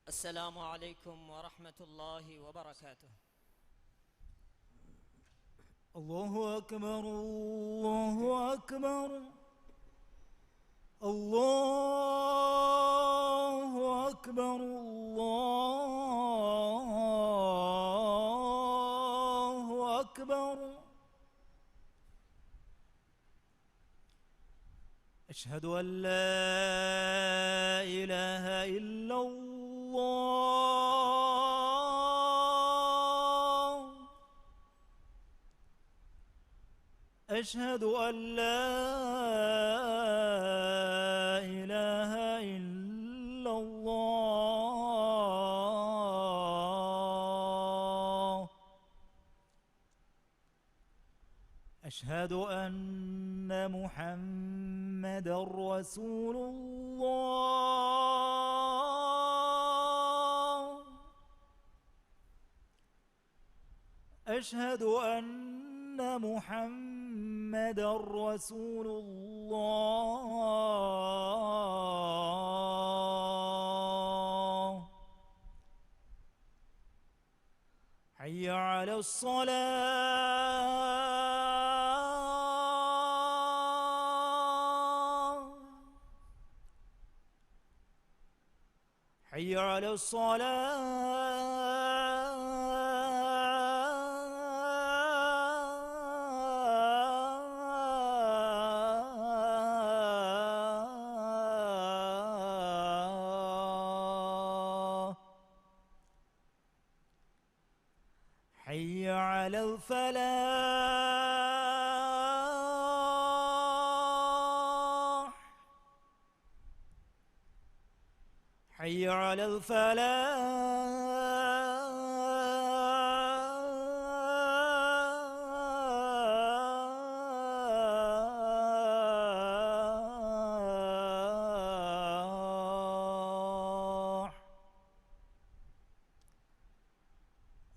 السلام عليكم ورحمة الله وبركاته. الله أكبر الله أكبر الله أكبر الله أكبر. أشهد أن لا إله إلا الله. أشهد أن لا إله إلا الله. أشهد أن محمدًا رسول الله. أشهد أن محمدًا رسول الله. حي على الصلاة. حي على الصلاة. حي على الفلاح. حي على الفلاح.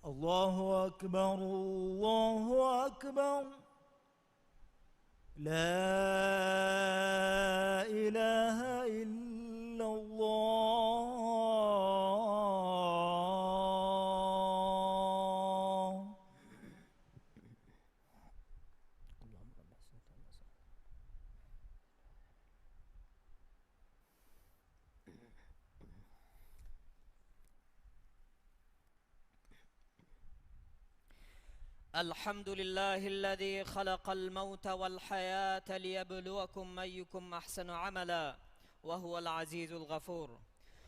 الله أكبر الله أكبر. لا إله إلا الله. الحمد لله الذي خلق الموت والحياة ليبلوكم أيكم أحسن عملا وهو العزيز الغفور.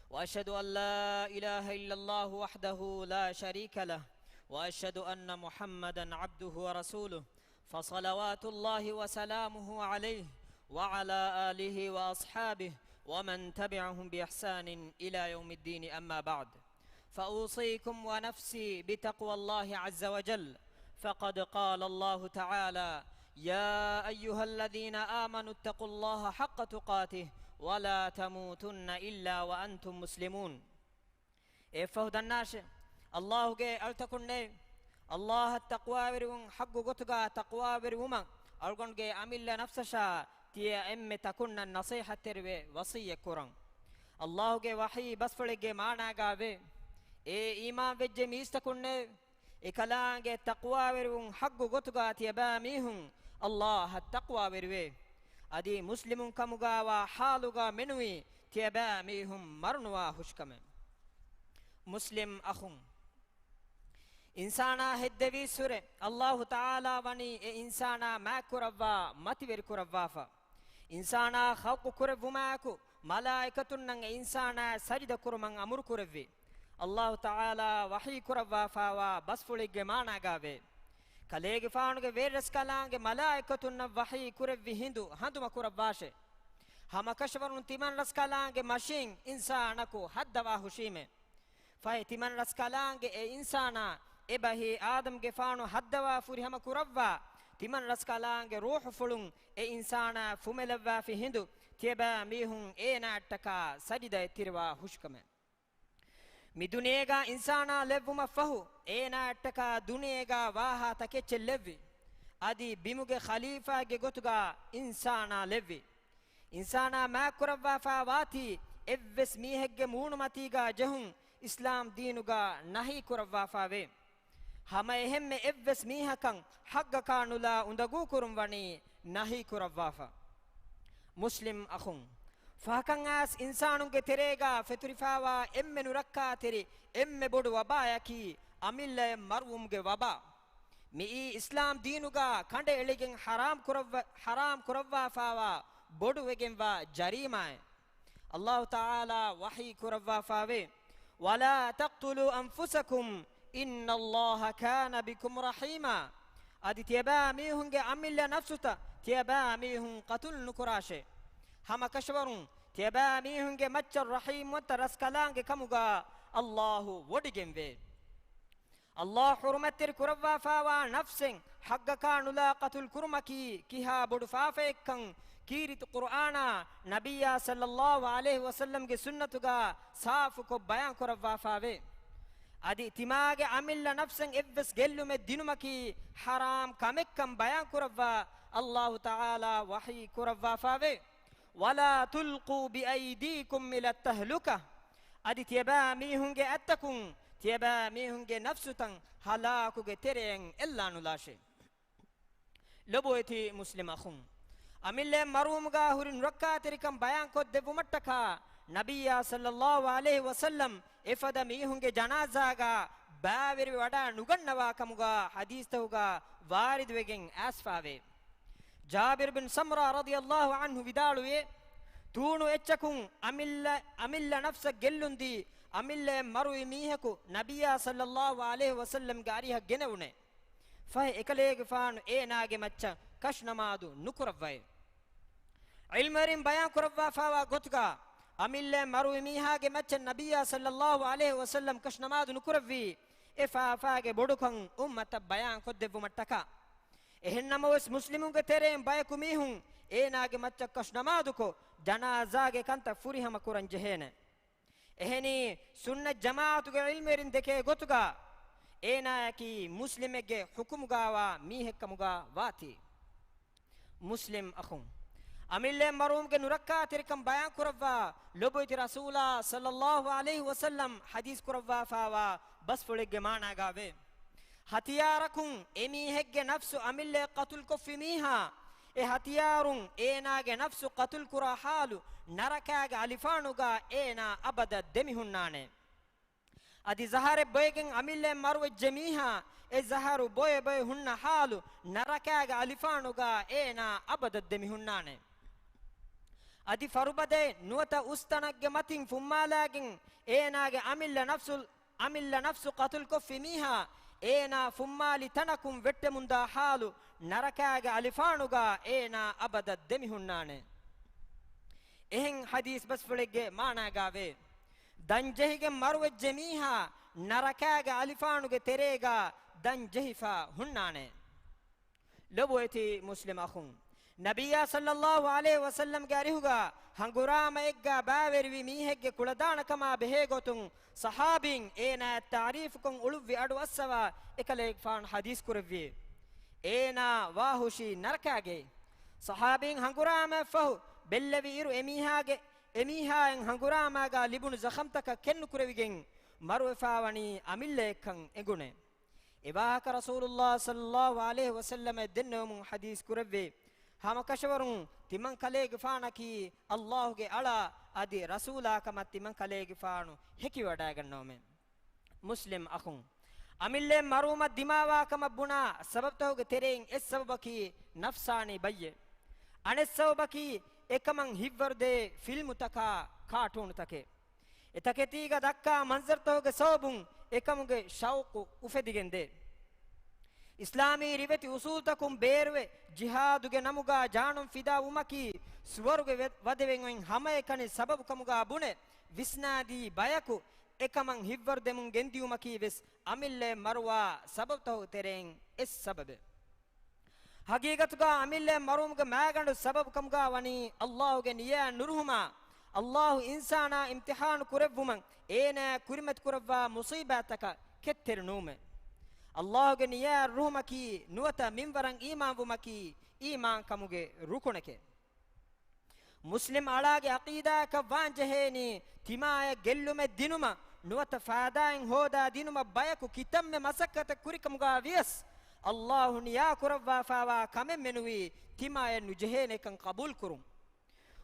وأشهد أن لا إله إلا الله وحده لا شريك له، وأشهد أن محمدا عبده ورسوله، فصلوات الله وسلامه عليه وعلى آله وأصحابه ومن تبعهم بإحسان إلى يوم الدين. أما بعد، فأوصيكم ونفسي بتقوى الله عز وجل، فقد قال الله تعالى: يا أيها الذين آمنوا اتقوا الله حق تقاته ولا تموتن إلا وأنتم مسلمون. إفهد الناس الله جي ألتكن الله التقوى برون حق قطقا تقوى برون أرغن جي أميل نفسشا تي أم تكن النصيحة تربي وصية كورن. الله جي وحي بس فرق معنا قابي إيمان بجي ميستكن إكلانجي تقوى برون حق قطقا تيباميهم الله التقوى بروي أدي مسلم كمغا وحالغا منوي تيباميهم مرنوا حشكم. مسلم أخون إنسانا هدوي سورة الله تعالى وني إنسانا ما كروا متبر كروا إنسانا خلق كروا ماكو ملائكة نن إنسانا سجد كرمان أمر كروي الله تعالى وحي كروا فاوا بس فلق مانا غاوي كليغ فاونغ ويرس كلانغ ملائكة نن وحي كروي هندو ما كرواشه هم كشورن تيمان رس كلانغ ماشين إنسانكو حدوا حشيمه فاي تيمان رس كلانغ إنسانا إبهي آدم جفانو حدوا فوري هم كروا تيمان رس كلانغ روح فلون إنسانا فملوا في هندو تيبا ميهم ناتكا سجد تيروا حشكمه මිදුනේගා ඉන්සානා ලැබුම ෆහු ඒනාට්ටකා දුනේගා වාහා තකෙච්ච ලැබ්වි අදි බිමුගේ ඛලීෆාගේ ගොතුගා ඉන්සානා ලැබ්වි ඉන්සානා මා කුරවා ෆාවාති එව්වස් මීහෙක්ගේ මූණු මතීගා ජහුන් islam deenuga nahi kurawwa faave hama ehemme evves mihakan hagga kanula undagu kurum wani nahi kurawwa fa muslim akhun fakan as insanunge terega feturifawa emme nurakka teri emme bodu wabayaki amille marwumge waba mi islam deenuga kande eligen haram kurawwa fawa bodu wegenwa jarimay Allah Ta'ala wahi kurawwa faave wala taqtulu anfusakum inna Allah kana bikum rahima adi tiaba mihunge amilla nafsuta tiaba mihun qatul nukurashe hama kashwarun tiaba mihunge machar rahim wata raskalange kamuga Allahu wodigenve Allah hurmatir kurawwa fawa nafsen hagga kanula qatul kurmaki kiha bodu faafekkan kiritu qur'ana nabiyya sallallahu alaihi wasallam ge sunnatuga saafu ko bayan kurawwa faave adi timage amilla nafsen evves gellume dinumaki haram kamekkam bayan kurawwa Allah Ta'ala wahi kurawwa faave wala tulqu bi aydikum ila tahluka adi tiaba mihunge attakun tiaba mihunge nafsutan halakuge tereng ellanu lashe loboeti muslim akhun amille marumga hurin rakkaterikam bayan ko devumattaka nabiyya sallallahu alaihi wasallam efada mihunge janazaga baaveri wada nugannawa kamuga hadis tawga warid wegen asfave Jabir bin Samra radiyallahu anhu vidaluwe tunu echakun amilla nafsa gellundi amille marui miheku nabiyya sallallahu alaihi wasallam gariha genewune fa ekalege faanu eenage macca kashnamadu nukuravai ilmarin bayan kuravwa fawa gotga amille marui mihage macca nabiyya sallallahu alaihi wasallam kashnamadu nukuravvi efa faage bodukan ummata bayan koddevumattaka ehennamos muslimunge terem bayaku mihun eenage macca kashnamaduko janazage kanta furihama kuran jehene eheni sunna jamaatuge ilmerin deke gotuga eenayaki muslimege hukumugawa mihekkamuga wati muslim akhun amille marumge nurakka terikam bayan kurawwa loboyti rasula sallallahu alaihi wasallam hadis kurawwa fawa bas fulegge maana gave hatiyarakun emihegge nafsu amille qatul koffi miha e hatiyarun eenage nafsu qatul kura halu narakaga alifanuga eena abada demihunnane adi zahare boygen amille marwe jamiha e zaharu boye boye hunna halu narakaga alifanuga eena abada demihunnane adi farubade nuwata ustanagge matin fummalagen eenage amilla nafsu qatul koffi miha eena fummali tanakum vettemunda halu narakaga alifanuga eena abada demihunnane ehen hadis bas fulegge maana gave danjehige marwe jamiha narakaga alifanuge terega danjehifa hunnane loboeti muslim akhun nabiyya sallallahu alaihi wasallam garihuga hangurama egga baverwi mihegge kuladana kama behegotun sahabin ena ta'rifukun ulwi adu aswa ekalek fan hadis kurevvi ena wahushi narkage sahabin hangurama fahu bellevi iru emihaen hangurama ga libunu zakhamtaka kennu kurevigen marwefawani amillekan egune ebaka rasulullah sallallahu alaihi wasallam dennomun hadis kurevvi hama kashawarun timan kalege faanaki Allahge ala adi rasula kama timan kalege faanu heki wada gannome muslim akhun amille maruma dimawa kama buna sabab toge tereng es sababaki nafsani bayye anes sababaki ekaman hivverde filmu taka cartoon take etaketiga dakka manzar toge sababun ekamuge shauqu ufedigende islami riveti usultakum berwe jihaduge namuga janum fida umaki suwaruge wadewen hama ekane sababu kamuga bune visnadi bayaku ekaman hivvar demun gendi umaki ves amille marwa sabab taw tereng es sababe hagigatuga amille marumge magandu sabab kamuga wani Allahuge niya nurhuma Allahu insana imtihan kurevvuman ena kurimet kuravwa musibataka ketter nume Allahge niya ruhmaki nuwata minwaran iman wumaki iman kamuge rukuneke muslim alage aqida ka wanjeheni timaya gellume dinuma nuwata faadaen hoda dinuma bayaku kitamme masakkata kurikamuga vies Allahu niya kurawwa fawa kamen menuwi timaye nujehene kan qabul kurum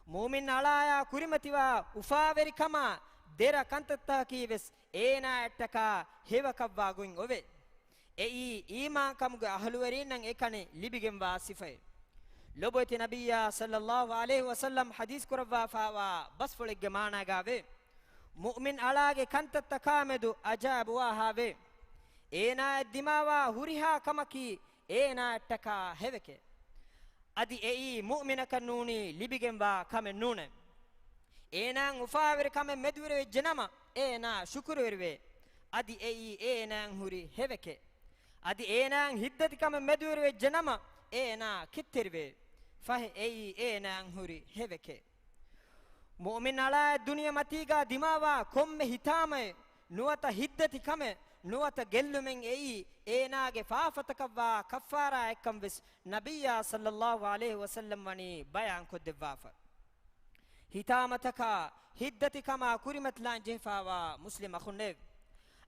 mu'min alaya kurimatiwa ufaveri kama dera kantatta kives ena ettaka hevakavwa guin ove ei iman kamuga ahluwerin nan ekane libigen wa sifay loboti nabiyya sallallahu alaihi wasallam hadis kurawwa fawa bas fulegge maana gave mu'min alage kantatta kamedu ajabu wa have ena dimawa huriha kamaki ena ettaka heveke adi ei mu'mina kanuni libigen wa kame nune ena ufaveri kame medure jenama ena shukuru werve adi ei ena huri heveke adi ena hiddati kame medure jenama ena kitterve fahe ei ena huri heveke mu'min ala dunya matiga dimawa komme hitame nuwata hiddati kame nuwata gellumen ei enage faafatakwa kaffara ekkam ves nabiyya sallallahu alaihi wasallam wani bayan ko devwafa hitamataka hiddati kama kurimat lan jehfawa muslim akhunne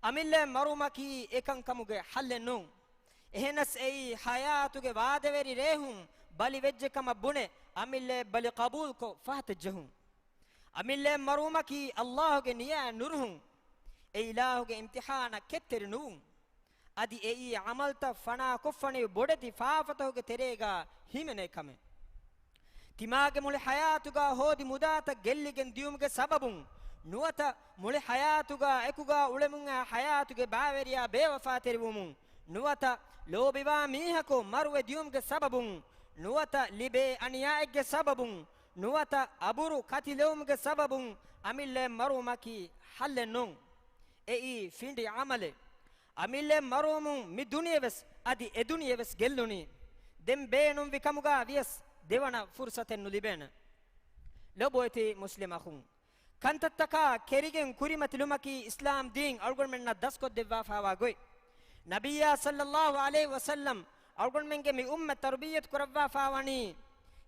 amille marumaki ekan kamuge hallenu ehnas ei hayatuge waadeveri rehum bali vejje kama bune amille bali qabul ko fahtajhum amille marumaki allahge niya nurhum ei ilahuge imtihana ketternu adi ei amalta fana kofani bodati faafatoge terega himene kame timage mule hayatuga hodi mudata gelligen diumge sababun nuwata mule hayatuga ekuga ulemunga hayatuge baveriya bewafa terwumun nuwata lobiwa mihako marwe diumge sababun nuwata libe aniyaege sababun nuwata aburu katilumge sababun amille marumaki hallenun ei findi amale amille marumun mi duniyeves adi e duniyeves gelluni dem beenum vikamuga vies devana fursaten nulibena loboyti muslim akhun kantattaka kerigen kurimatlumaki islam din algonmenna dasko devwa fawa goy nabiyya sallallahu alaihi wasallam algonmenge mi umma tarbiyat kurawwa fawani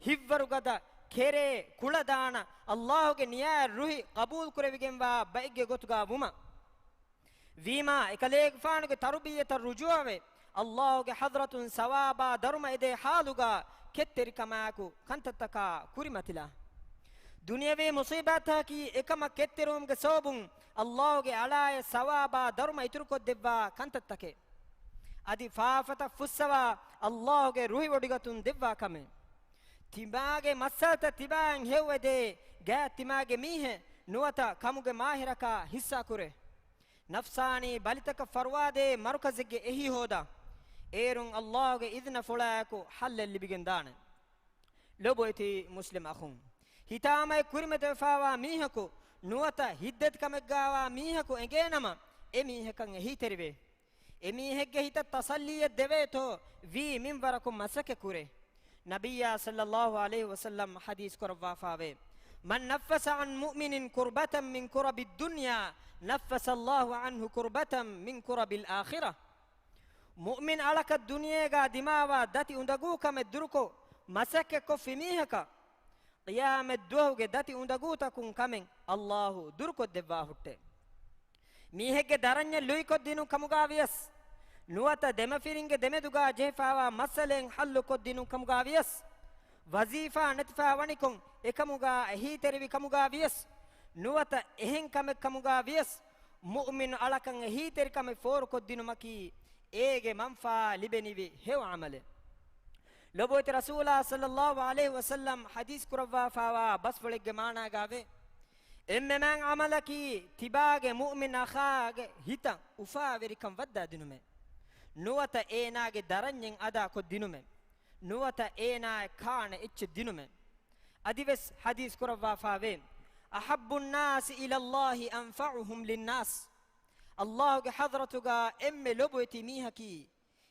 hivvarugada kere kuladana allahge niya ruhi qabul kurevigen wa baigge gotuga wuma vima ekaleg faanuge tarbiyata rujuave allahge hadratun sawaba daruma ide haluga ketteri kamaku kantattaka kurimatila dunyawe musibata ki ekama ketterumge sobun allahge alaya sawaba daruma iturko devwa kantattake adi faafata fussawa allahge ruhi wodigatun devwa kame timage masata tiban hewede ga timage mihe nuwata kamuge mahiraka hissa kure nafsani balitaka farwade markazige ehi hoda erun allahge idna fulaaku halal libigen dane loboyti muslim akhun hitama kurimete fawa mihako nuwata hiddat kameggawa mihako engenama emi hekan ehi terve emi hegge hita tasalliye deveto vi minwarakum masake kure nabiyya sallallahu alaihi wasallam hadis korwa fawe man nafasa an mu'minin kurbatan min kurabi dunya nafasa Allahu anhu kurbatan min kurabil akhirah mu'min alaka dunyega dimawa dati undagu kame durko masake ko fimihaka qiyamet duhuge dati undagu takun kamen Allahu durko devwa hutte mihege daranya luiko dinu kamuga vias nuwata demafiringe demeduga jefawa masalen hallu ko dinu kamuga vias wazifa natfa wanikon ekamuga ehi tervi kamuga vias nuwata ehen kame kamuga vias mu'min alakan ehi ter kame for ko dinu maki ege manfa libenivi hew amale loboyti rasulullah sallallahu alaihi wasallam hadis kurawwa fawa bas fulegge maana gave emme man amalaki tibage mu'min akhaage hita ufa verikam wadda dinume nuwata eenaage daranyen ada ko dinume nuwata eenaa kaane ecce dinume adives hadis kurawwa fawe ahabbu an-nas ila allah anfa'uhum lin-nas allah ge hadratuga emme loboyti mihaki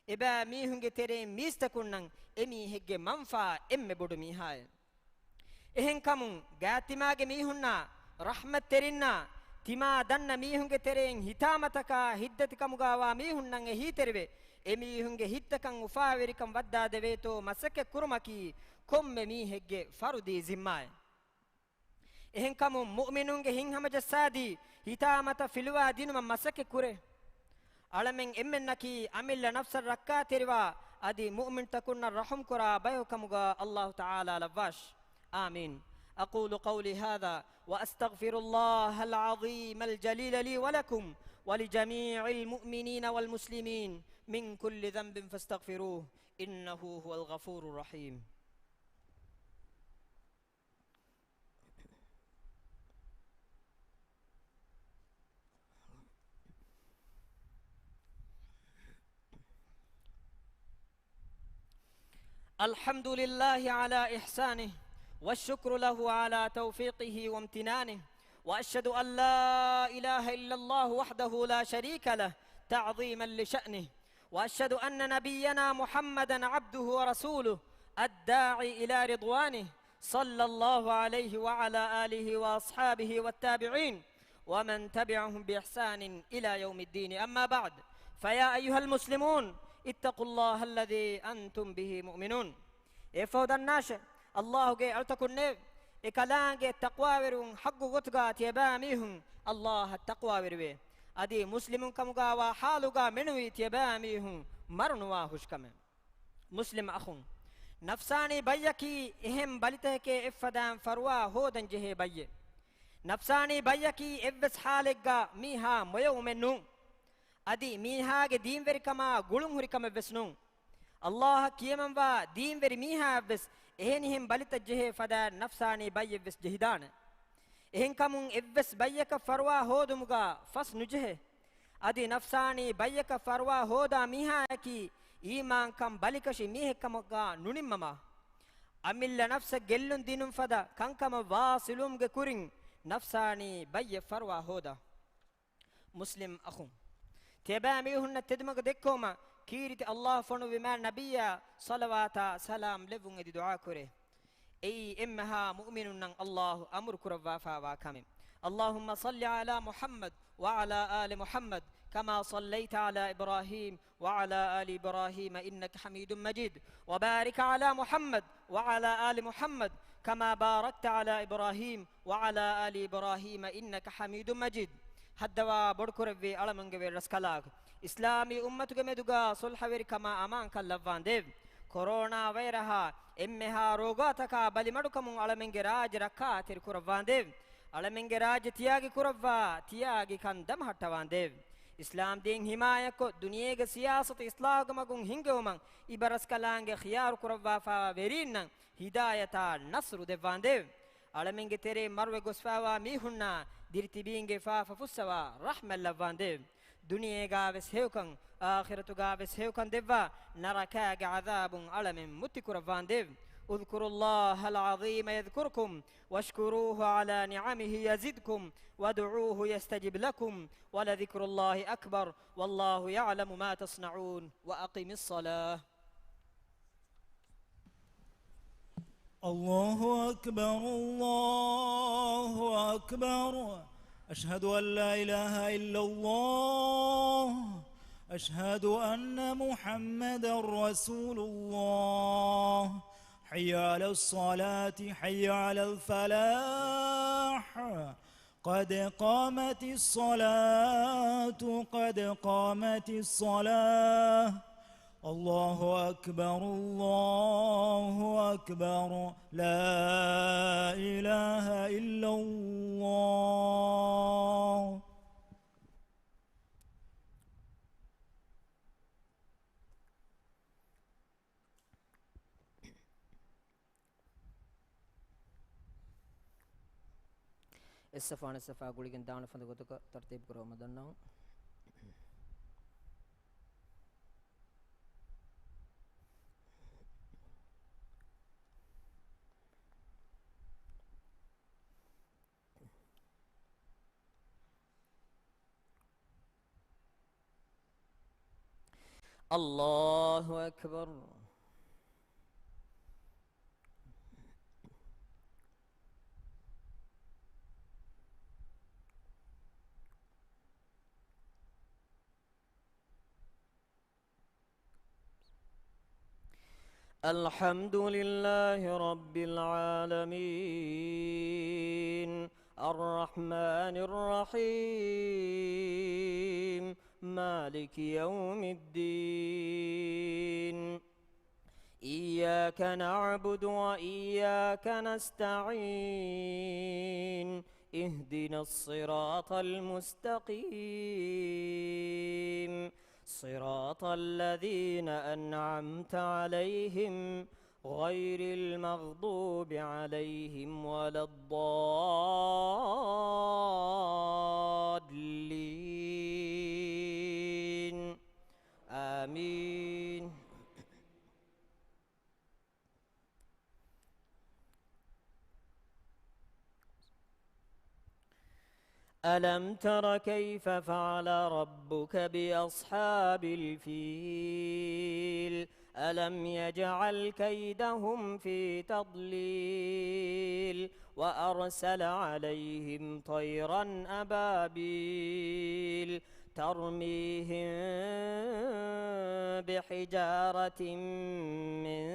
eba mihunge tere mistakunnan emi hegge manfa emme bodu mihaye ehen kamun gatimage mihunna rahmat terinna tima danna mihunge tereng hitamataka hiddati kamugawa mihunnan ehi terve emi hunge hittakan ufaverikam wadda deveto masake kurumaki komme mihegge farudi zimmaye ehen kamu mu'minunge hin hama jassadi hitamata filwa dinuma masake kure alamen emmennaki amilla nafsar rakka terwa adi mu'min takunna rahum kura bayo kamuga Allah ta'ala lavash amin أقول قولي هذا وأستغفر الله العظيم الجليل لي ولكم ولجميع المؤمنين والمسلمين من كل ذنب فاستغفروه إنه هو الغفور الرحيم الحمد لله على إحسانه والشكر له على توفيقه وامتنانه وأشهد أن لا إله إلا الله وحده لا شريك له تعظيما لشأنه وأشهد أن نبينا محمدا عبده ورسوله الداعي إلى رضوانه صلى الله عليه وعلى آله وأصحابه والتابعين ومن تبعهم بإحسان إلى يوم الدين أما بعد فيا أيها المسلمون اتقوا الله الذي أنتم به مؤمنون إفود الناس الله جي أرتكن إكلان جي التقوى ورون حق غتغا تيباميهم الله التقوى وربي أدي مسلم كمغا وحالغا منوي تيباميهم مرنوا هشكم مسلم أخون نفساني بيكي إهم بلتهك إفدان فروا هودن جه بي نفساني بيكي إبس حالغا ميها ميو منو أدي ميها جي دين وركما غلوم هركما بسنو الله كيمن با دين ور ميها بس එහෙනිහිම් බලිත ජෙහෙ ෆදා නෆ්සානි බයියවස් ජෙහිදාන එහෙන් කමුන් එවස් බයියක ෆර්වා හෝදුමුගා ෆස් නුජෙහෙ අදි නෆ්සානි බයියක ෆර්වා හෝදා මිහාකි ඊමාන් කම් බලිකෂි මිහෙකමගා නුනිම්මම අමිල්ල නෆ්ස ගෙල්ලුන් දිනුම් ෆදා කංකම වාසිලුම්ගේ කුරින් නෆ්සානි බයිය ෆර්වා හෝදා මුස්ලිම් අඛුම් තෙබාමි හුන්න තෙදමග දෙක්කොම كيرت الله فنو بما نبي صلوات سلام لفون ادي دعاء كره اي امها مؤمن الله امر كروا فاواكم اللهم صل على محمد وعلى ال محمد كما صليت على ابراهيم وعلى ال ابراهيم انك حميد مجيد وبارك على محمد وعلى ال محمد كما باركت على ابراهيم وعلى ال ابراهيم انك حميد مجيد حدوا بدكربي علمنگوي رسكلاك إسلامي أمتك مدوغا صلح وركما أمان كاللفان ديب كورونا ويرها إمها روغاتك بلمدكم على من راج ركاتر كرفان ديب على من راج تياغي كرفا تياغي كان دم حتوان ديب إسلام دين حماية كو دنيا سياسة إصلاح مغون هنگومن إبرس كلانگ خيار كرفا فاورين هداية نصر ديوان ديب على من تري مروي غسفاوا ميهنا ديرتبينگ فافا فسوا رحمة لفان ديب دنيا غاوس هيوكن آخرة غاوس هيوكن ديفا نركاغ عذاب علم متكر فان ديف اذكروا الله العظيم يذكركم واشكروه على نعمه يزدكم وادعوه يستجب لكم ولذكر الله أكبر والله يعلم ما تصنعون وأقم الصلاة الله أكبر الله أكبر أشهد أن لا إله إلا الله أشهد أن محمدا رسول الله حي على الصلاة حي على الفلاح قد قامت الصلاة قد قامت الصلاة الله أكبر الله أكبر لا إله إلا الله السفان السفا قولين دان فندقتك ترتيب كرو مدنو الله أكبر الحمد لله رب العالمين الرحمن الرحيم مالك يوم الدين إياك نعبد وإياك نستعين اهدنا الصراط المستقيم صراط الذين أنعمت عليهم غير المغضوب عليهم ولا الضالين آمين. ألم تر كيف فعل ربك بأصحاب الفيل ألم يجعل كيدهم في تضليل وأرسل عليهم طيرا أبابيل ترميهم بحجارة من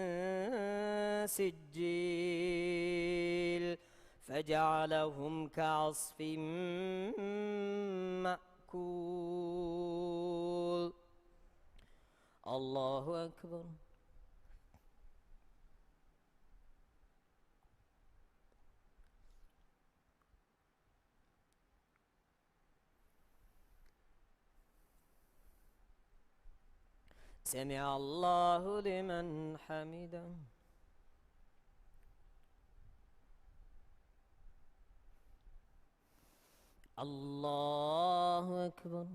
سجيل فجعلهم كعصف مأكول. الله أكبر. سمع الله لمن حمده. الله أكبر.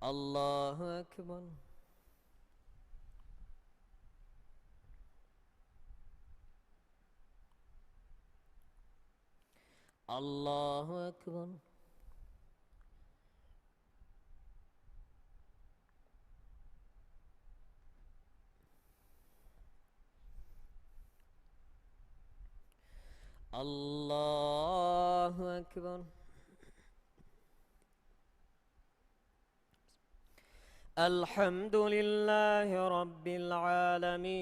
الله أكبر. الله أكبر. الله أكبر. الحمد لله رب العالمين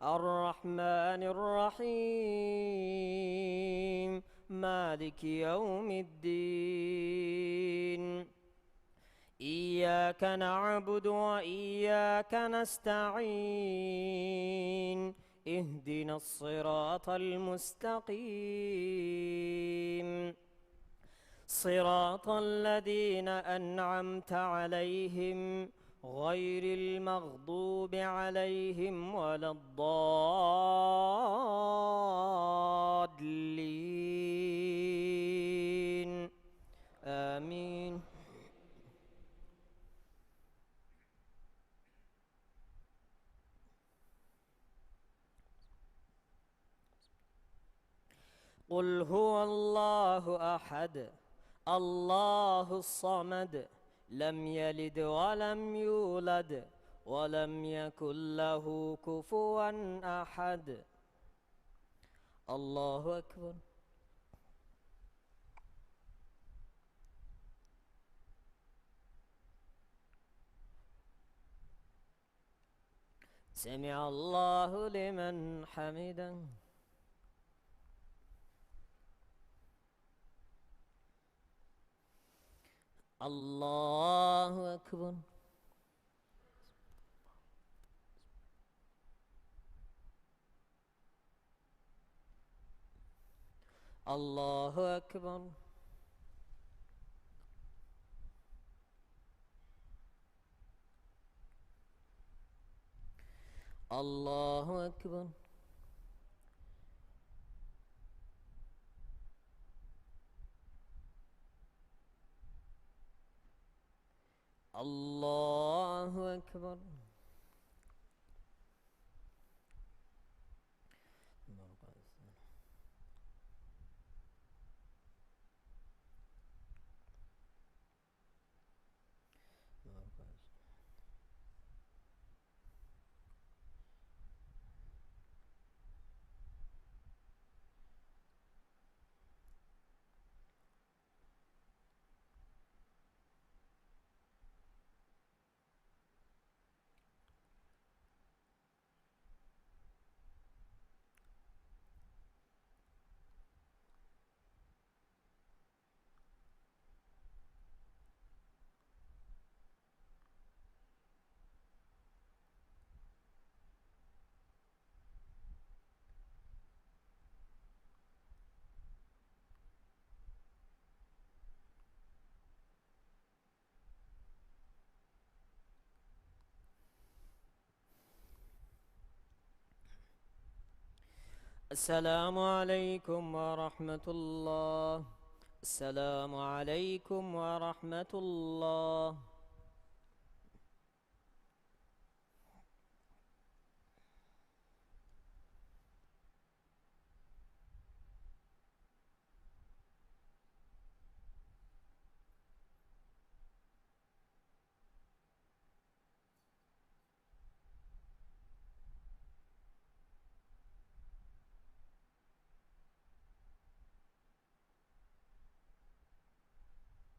الرحمن الرحيم مالك يوم الدين إياك نعبد وإياك نستعين اهدنا الصراط المستقيم صراط الذين أنعمت عليهم غير المغضوب عليهم ولا الضالين آمين. قل هو الله أحد الله الصمد لم يلد ولم يولد ولم يكن له كفوا أحد. الله أكبر. سمع الله لمن حمده. الله أكبر. الله أكبر. الله أكبر. الله أكبر. السلام عليكم ورحمة الله. السلام عليكم ورحمة الله.